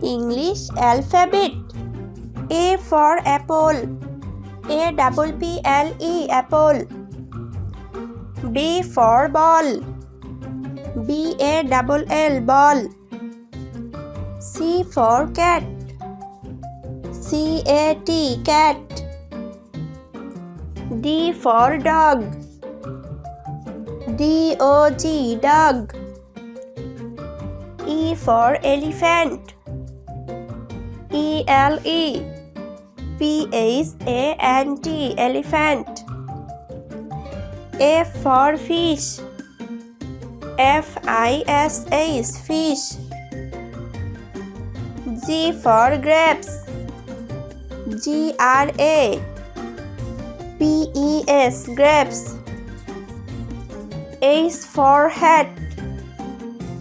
English alphabet. A for apple. APPLE apple. B for ball. BALL ball. C for cat. CAT cat. D for dog. DOG dog. E for elephant. ELEPHANT elephant. F for fish. FISH fish. G for grapes. GRAPES grapes. H for hat.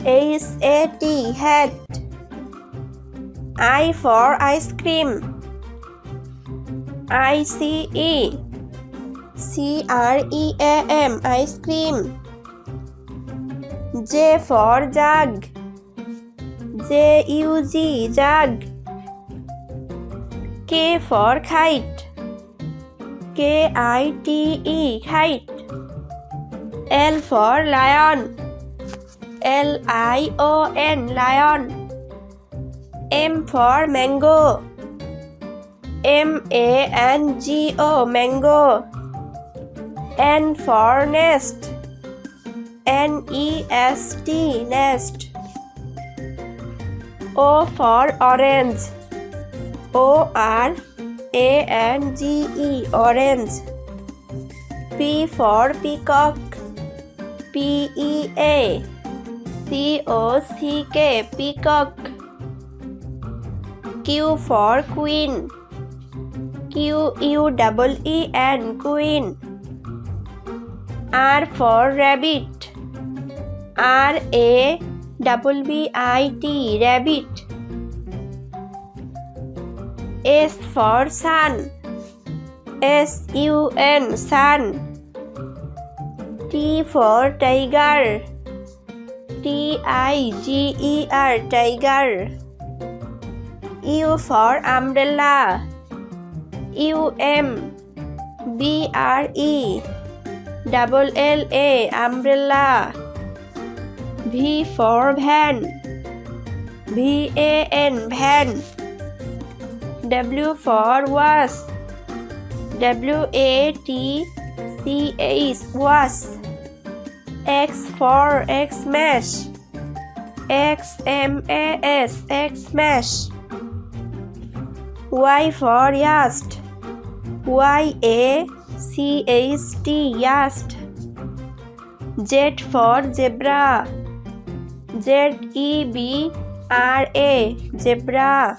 HAT hat. I for ice cream. ICECREAM ice cream. J for jug. JUG jug. K for kite. KITE kite. L for lion. LION lion. M for mango. MANGO mango. N for nest. NEST nest. O for orange. ORANGE orange. P for peacock. PEACOCK peacock. Q for queen. QUEEN queen. R for rabbit. RABBIT rabbit. S for sun. SUN sun. T for tiger. TIGER tiger. U for umbrella. UMBRELLA umbrella. V for van. VAN van. W for was. WATCH was. X for Xmas. XMAS Xmas. Y for yacht. YACHT yacht. Z for zebra. ZEBRA zebra.